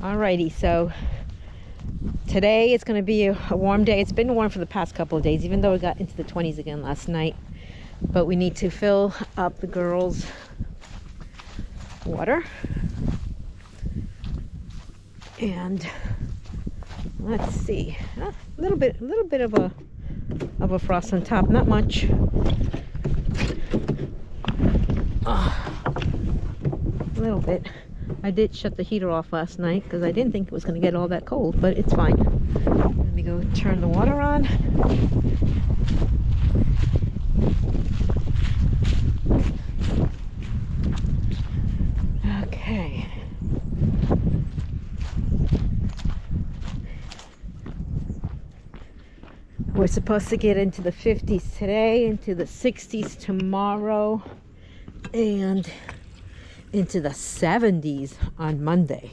Alrighty, so today it's going to be a warm day. It's been warm for the past couple of days, even though it got into the 20s again last night. But we need to fill up the girls' water. And let's see, a little bit of a frost on top, not much. A little bit. I did shut the heater off last night because I didn't think it was going to get all that cold, but it's fine. Let me go turn the water on. Okay. We're supposed to get into the 50s today, into the 60s tomorrow, and into the 70s on Monday.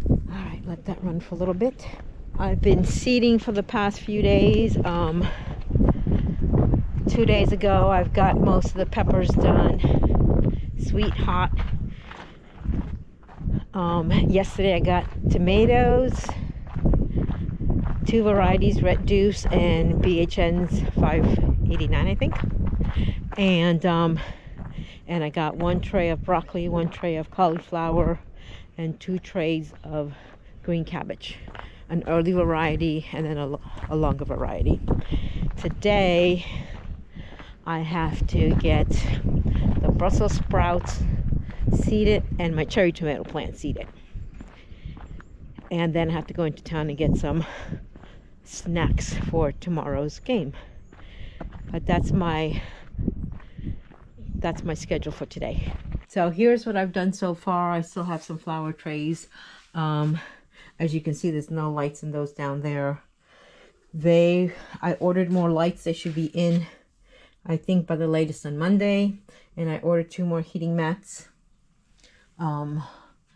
All right, let that run for a little bit. I've been seeding for the past few days. 2 days ago, I've got most of the peppers done, sweet, hot. Yesterday I got tomatoes, 2 varieties, Red Deuce and BHN's 589, I think. And I got 1 tray of broccoli, 1 tray of cauliflower, and 2 trays of green cabbage, an early variety and then a longer variety. Today I have to get the Brussels sprouts seeded and my cherry tomato plant seeded, and then I have to go into town and get some snacks for tomorrow's game. But that's my schedule for today. So here's what I've done so far. I still have some flower trays. As you can see, there's no lights in those down there. I ordered more lights. They should be in, I think, by the latest on Monday. And I ordered 2 more heating mats. And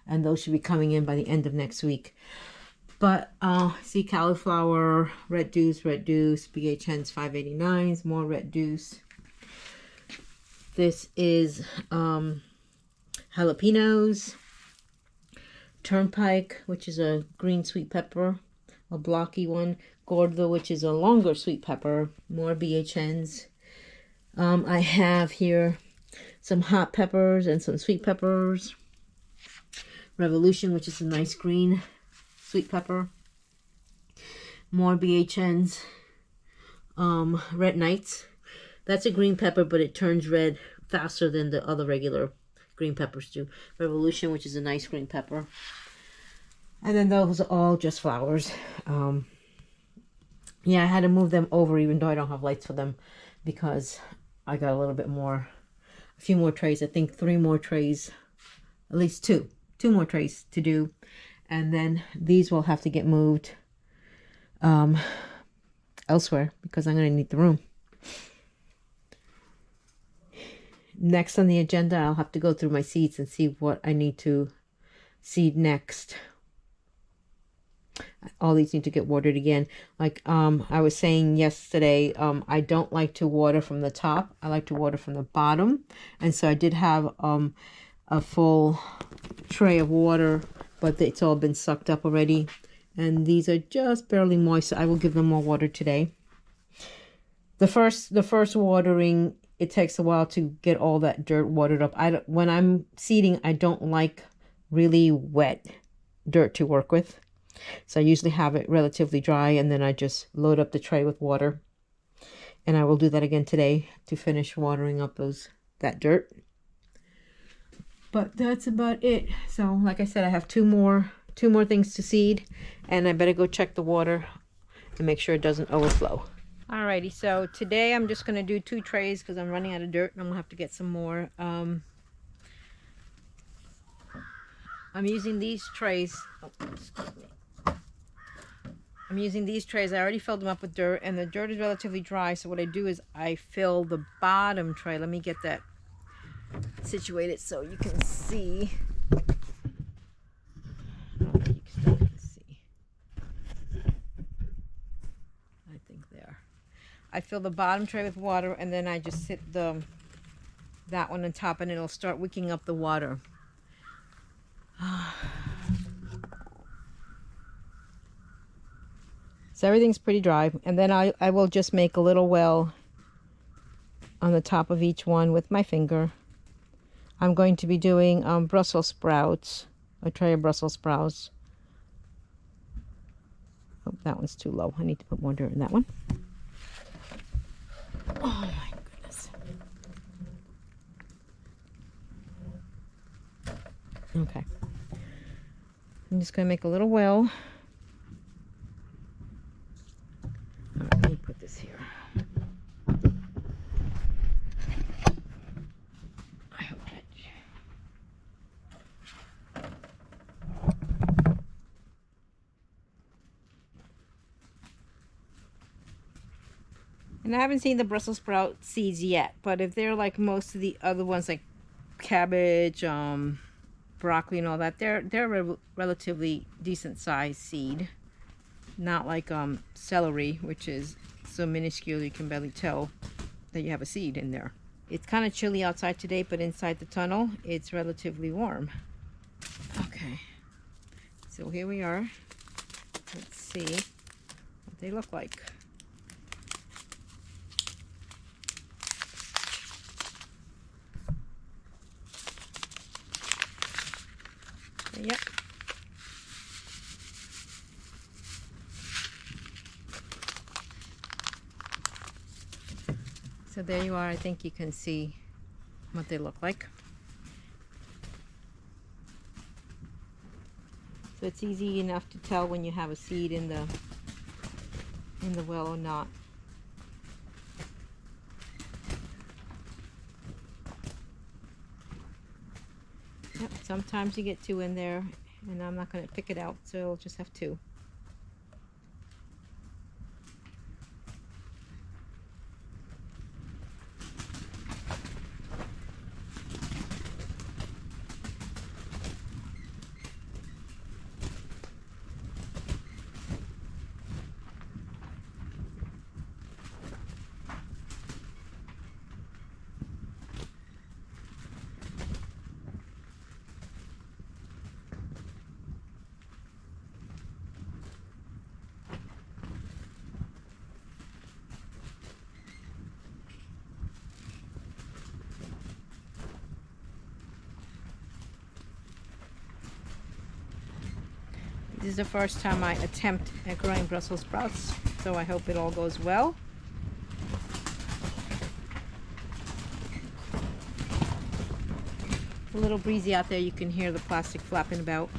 those should be coming in by the end of next week. But see, cauliflower, Red Deuce, BHN's 589s, more Red Deuce. This is jalapenos, turnpike, which is a green sweet pepper, a blocky one, gordo, which is a longer sweet pepper, more BHNs. I have here some hot peppers and some sweet peppers. Revolution, which is a nice green sweet pepper. More BHNs. Red Knights. That's a green pepper, but it turns red faster than the other regular green peppers do. Revolution, which is a nice green pepper. And then those are all just flowers. Yeah, I had to move them over even though I don't have lights for them, because I got a little bit more, a few more trays. I think 3 more trays, at least 2 more trays to do. And then these will have to get moved elsewhere because I'm going to need the room. Next on the agenda, I'll have to go through my seeds and see what I need to seed next. All these need to get watered again. Like I was saying yesterday, I don't like to water from the top. I like to water from the bottom. And so I did have a full tray of water, but it's all been sucked up already. And these are just barely moist, so I will give them more water today. The first watering, it takes a while to get all that dirt watered up. When I'm seeding, I don't like really wet dirt to work with. So I usually have it relatively dry, and then I just load up the tray with water. And I will do that again today to finish watering up that dirt. But that's about it. So like I said, I have two more things to seed, and I better go check the water and make sure it doesn't overflow. Alrighty, so today I'm just going to do 2 trays because I'm running out of dirt and I'm going to have to get some more. I'm using these trays. Oh, excuse me. I'm using these trays. I already filled them up with dirt, and the dirt is relatively dry. So what I do is I fill the bottom tray. Let me get that situated so you can see. You can start to see. I think there. I fill the bottom tray with water, and then I just sit that one on top, and it'll start wicking up the water. So everything's pretty dry. And then I will just make a little well on the top of each one with my finger. I'm going to be doing Brussels sprouts, a tray of Brussels sprouts. Oh, that one's too low. I need to put more dirt in that one. Oh my goodness. Okay. I'm just going to make a little well. All right, let me put this here. I hope that. And I haven't seen the Brussels sprout seeds yet, but if they're like most of the other ones, like cabbage, broccoli and all that, they're a relatively decent sized seed. Not like celery, which is so minuscule you can barely tell that you have a seed in there. It's kind of chilly outside today, but inside the tunnel it's relatively warm. Okay, so here we are. Let's see what they look like. Yep. So there you are. I think you can see what they look like. So it's easy enough to tell when you have a seed in the well or not. Yep, sometimes you get two in there, and I'm not going to pick it out, so I'll just have two. This is the first time I attempt at growing Brussels sprouts, so I hope it all goes well. It's a little breezy out there. You can hear the plastic flapping about.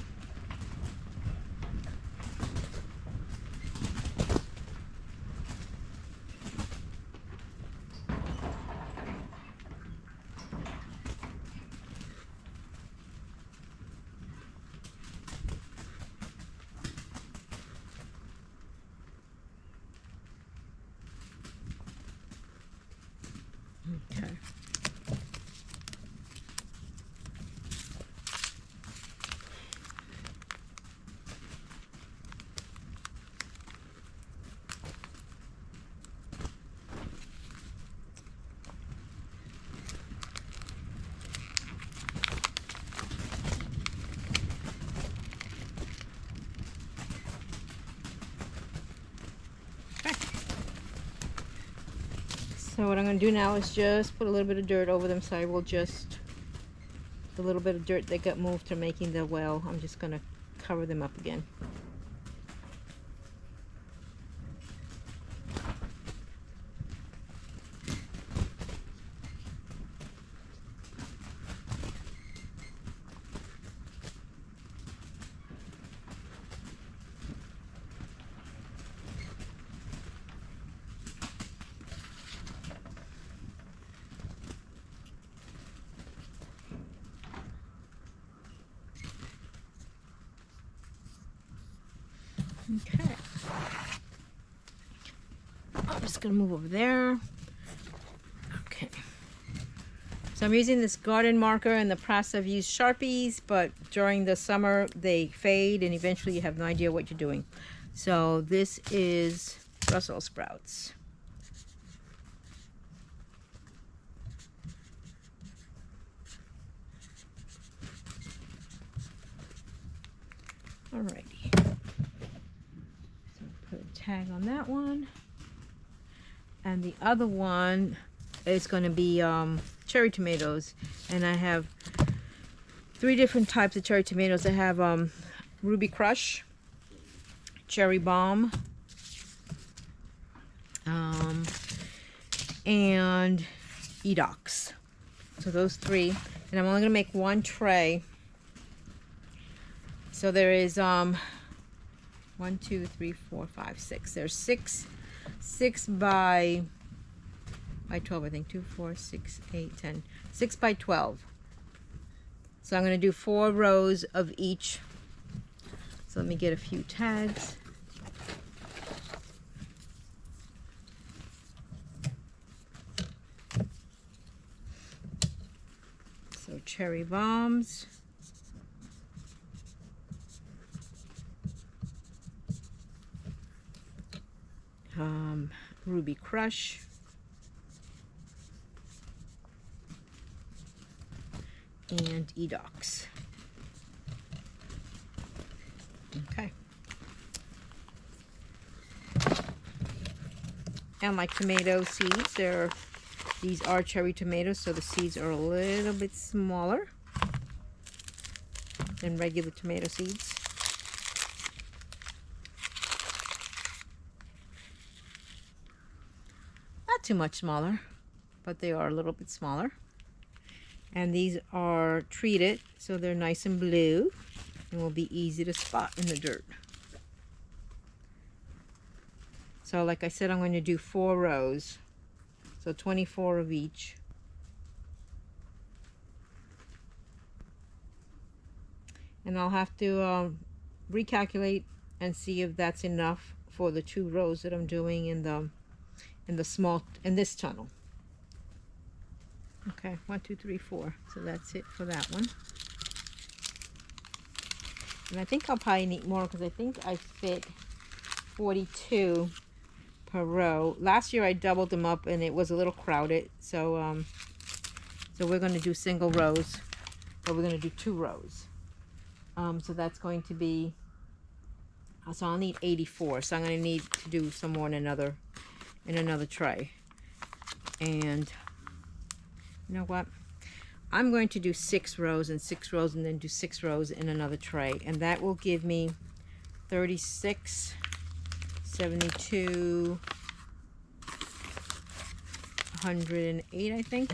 Okay. So what I'm going to do now is just put a little bit of dirt over them. So I will just, the little bit of dirt that got moved to making the well, I'm just going to cover them up again. Okay. I'm just going to move over there. Okay. So I'm using this garden marker. In the past I've used Sharpies, but during the summer they fade and eventually you have no idea what you're doing. So this is Brussels sprouts. Alrighty. So put a tag on that one. And the other one is going to be cherry tomatoes. And I have 3 different types of cherry tomatoes. I have Ruby Crush, Cherry Bomb, and Edox. So those 3. And I'm only going to make 1 tray. So there is 1, 2, 3, 4, 5, 6. There's 6 by 12, I think. 2, 4, 6, 8, 10. 6 by 12. So I'm going to do 4 rows of each. So let me get a few tags. So Cherry Bombs. Ruby Crush. And Edox. Okay. And like tomato seeds, these are cherry tomatoes, so the seeds are a little bit smaller than regular tomato seeds. Not too much smaller, but they are a little bit smaller. And these are treated, so they're nice and blue and will be easy to spot in the dirt. So like I said, I'm going to do 4 rows. So 24 of each. And I'll have to recalculate and see if that's enough for the 2 rows that I'm doing in this tunnel. Okay, 1, 2, 3, 4. So that's it for that one. And I think I'll probably need more because I think I fit 42 per row. Last year I doubled them up and it was a little crowded. So so we're going to do single rows, but we're going to do 2 rows. So that's going to be, so I'll need 84. So I'm going to need to do some more in another tray. And you know what? I'm going to do 6 rows and 6 rows and then do 6 rows in another tray. And that will give me 36, 72, 108, I think.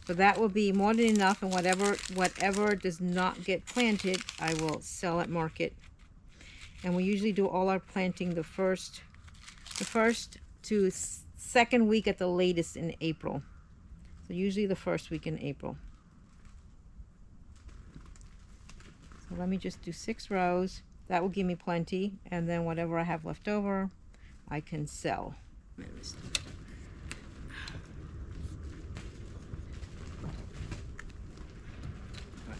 So that will be more than enough, and whatever does not get planted, I will sell at market. And we usually do all our planting the first to second week at the latest in April. So usually the first week in April. So let me just do 6 rows. That will give me plenty, and then whatever I have left over, I can sell. Alright,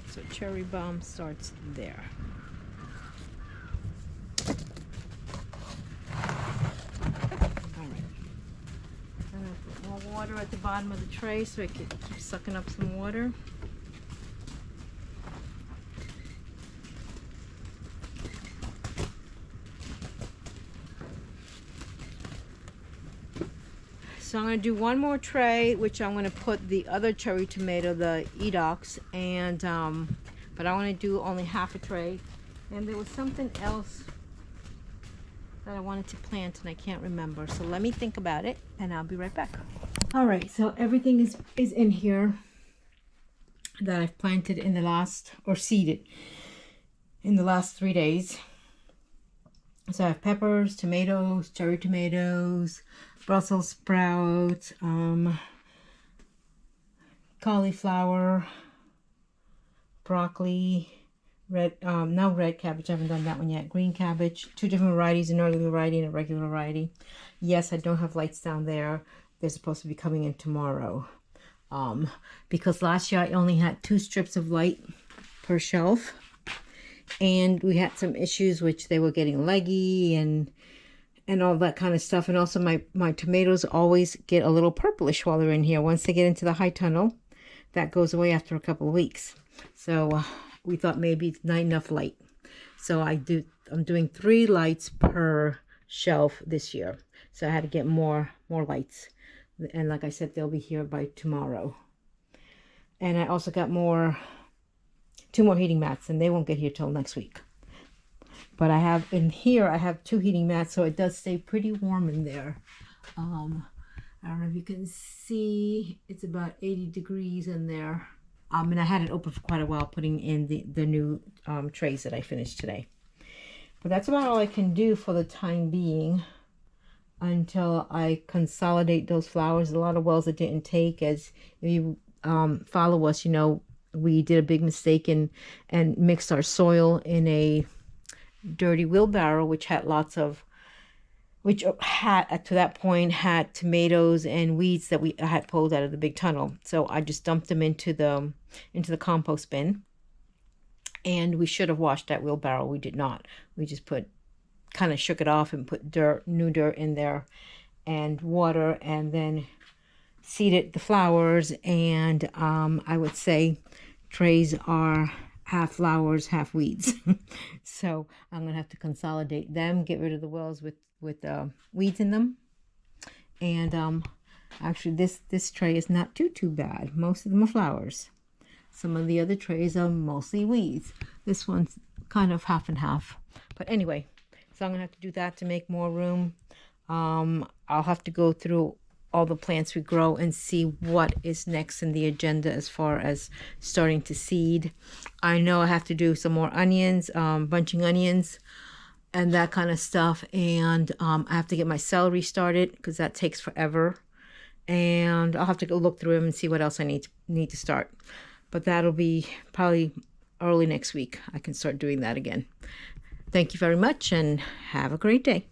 so Cherry Bomb starts there. More water at the bottom of the tray so it can keep sucking up some water. So I'm going to do one more tray, which I'm going to put the other cherry tomato, the Edox, and but I want to do only half a tray. And there was something else that I wanted to plant and I can't remember. So let me think about it and I'll be right back. All right, so everything is in here that I've planted in the last, or seeded in the last 3 days. So I have peppers, tomatoes, cherry tomatoes, Brussels sprouts, cauliflower, broccoli, no red cabbage, I haven't done that one yet, green cabbage, 2 different varieties, an early variety and a regular variety. Yes, I don't have lights down there. They're supposed to be coming in tomorrow. Because last year I only had 2 strips of light per shelf. And we had some issues, which they were getting leggy and all that kind of stuff. And also my tomatoes always get a little purplish while they're in here. Once they get into the high tunnel, that goes away after a couple of weeks. So we thought maybe it's not enough light. So I'm doing 3 lights per shelf this year. So I had to get more lights. And like I said, they'll be here by tomorrow. And I also got 2 more heating mats, and they won't get here till next week. But I have 2 heating mats, so it does stay pretty warm in there. I don't know if you can see, it's about 80 degrees in there. And I had it open for quite a while, putting in the new trays that I finished today. But that's about all I can do for the time being until I consolidate those flowers. A lot of wells that didn't take, as if you follow us, you know, we did a big mistake and mixed our soil in a dirty wheelbarrow, which had to that point had tomatoes and weeds that I had pulled out of the big tunnel. So I just dumped them into the compost bin, and we should have washed that wheelbarrow. We did not. We just kind of shook it off and put new dirt in there and water, and then seeded the flowers. And I would say trays are half flowers, half weeds. So I'm gonna have to consolidate them, get rid of the wells with weeds in them. And actually this tray is not too bad. Most of them are flowers. Some of the other trays are mostly weeds. This one's kind of half and half. But anyway, so I'm gonna have to do that to make more room. I'll have to go through all the plants we grow and see what is next in the agenda as far as starting to seed. I know I have to do some more onions, bunching onions and that kind of stuff. And I have to get my celery started because that takes forever. And I'll have to go look through them and see what else I need to start. But that'll be probably early next week. I can start doing that again. Thank you very much and have a great day.